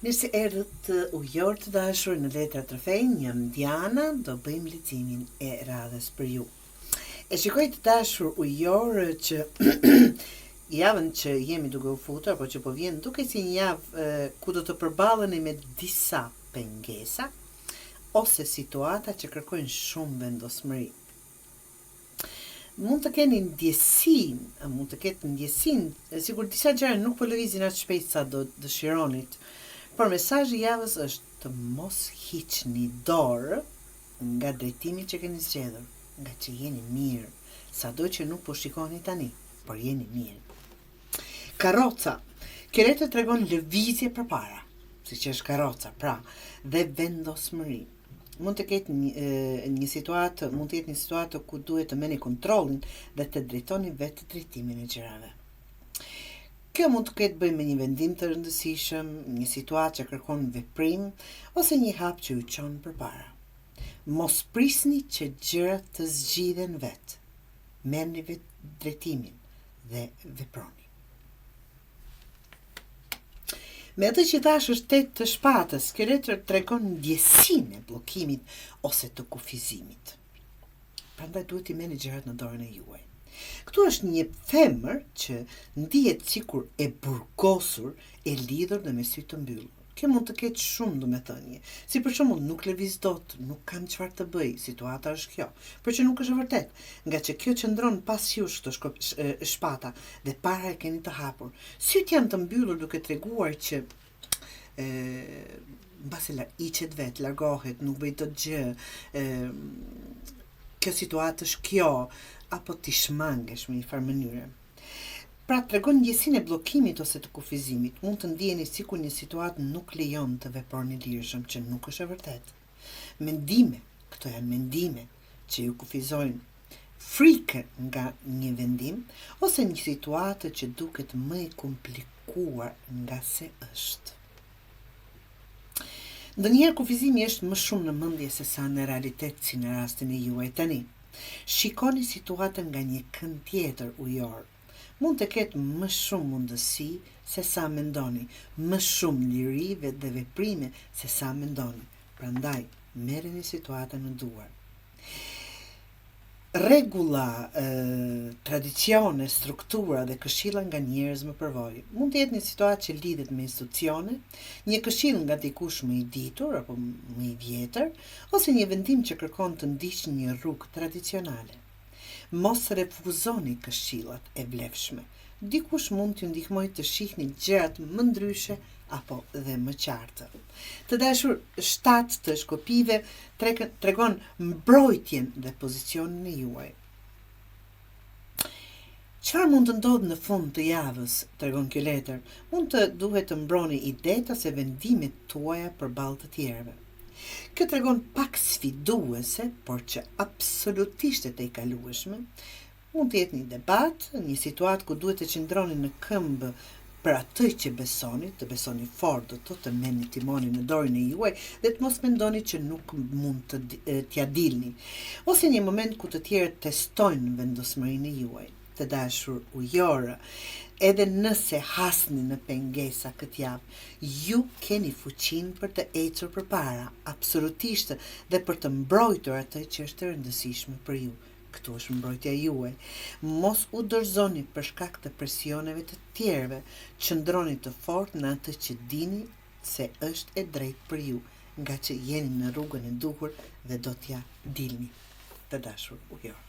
Mirë se erdhët të ujor të dashur në Letra Trofejnë, jam Diana, do bëjmë leximin e radhës për ju. E shikoj të dashur ujor që javën që jemi duke u futur, apo që po vjen duke si një javë ku do të përballeni me disa pengesa ose situata që kërkojnë shumë vendosmëri. Mund të keni ndjesinë, sigur disa gjëra nuk po lëvizin aq shpejt sa do dëshironit. Por mesazhi i javës është të mos hiqni dorë nga drejtimi që keni zgjedhur, nga që jeni mirë, sado që nuk po shikoni tani, por jeni mirë. Karroca. Kjo letër tregon lëvizje përpara, siç është karroca, pra, dhe vendosmëri. Mund të ketë një situatë ku duhet të merrni kontrollin dhe të drejtoni vetë drejtimin e gjërave. Kjo mund të ketë bëjë me një vendim të rëndësishëm, një situatë që kërkon veprim ose një hap që ju çon përpara. Mos prisni që gjërat të zgjidhen vetë. Merrni vetë drejtimin dhe veproni. Me atë që thash është 8 të shpatës, kjo letër tregon ndjesinë e bllokimit ose të kufizimit. Prandaj duhet i merrni gjërat në dorën e juaj. Këtu është një femër që ndihet sikur e burgosur, e lidhur dhe me sy të mbyllur. Kjo mund të ketë shumë domethënie. Si për shembull, nuk lëviz dot, nuk kam çfarë të bëj, situata është kjo. Por që nuk është e vërtet, nga që kjo qëndron pas jush këto shpata dhe para e keni të hapur. Syt janë të mbyllur duke treguar që mbasi iqet vet, largohet, nuk bëj dot gjë. Kjo situatë është kjo, apo t'i shmangesh me një farë mënyre. Pra tregon ndjesinë e bllokimit ose të kufizimit. Mund të ndjeni sikur një situatë nuk lejon të veproni lirshëm, që nuk është e vërtet. Mendime, këto janë mendime që ju kufizojnë. Frikë nga një vendim ose një situatë që duket më e komplikuar nga se është. Ndonjëherë kufizimi është më shumë në mendje se sa në realitet, si në rastin e juaj tani. Shikoni situatën nga një kënd tjetër ujor. Mund të ketë më shumë mundësi se sa mendoni, më shumë liri dhe veprime se sa mendoni. Prandaj, merreni situatën në duar. Rregulla, tradicione, struktura dhe këshilla nga njerëz më përvojë. Mund të jetë një situatë që lidhet me institucione, një këshill nga dikush më i ditur apo më i vjetër, ose një vendim që kërkon të ndiqni një rrugë tradicionale. Mos refuzoni këshillat e vlefshme. Dikush mund t'ju ndihmojë të shihni gjërat më ndryshe apo dhe më qartë. Të dashur, 7 të shkopive tregon mbrojtjen dhe pozicionin e juaj. Çfarë mund të ndodhë në fund të javës, tregon kjo letër? Mund të duhet të mbroni idetë ose vendimet tuaja përballë të tjerëve. Kjo tregon pak sfiduese, por që absolutisht e tejkalueshme. Mund të jetë një debat, një situatë ku duhet të qëndroni në këmbë për atë që besoni, të besoni fort, do të merrni timonin në dorën e juaj dhe të mos mendoni që nuk mund t'ia dilni. Ose një moment ku të tjerët testojnë vendosmërinë e juaj. Të dashur ujorë, edhe nëse hasni në pengesa këtë javë, ju keni fuqinë për të ecur përpara, absolutisht, dhe për të mbrojtur atë që është e rëndësishme për ju. Këtu është mbrojtja juaj. Mos u dorëzoni për shkak të presioneve të tjerëve. Qëndroni të fortë në atë që dini se është e drejtë për ju, nga që jeni në rrugën e duhur dhe do t'ja dilni. Të dashur ujorë.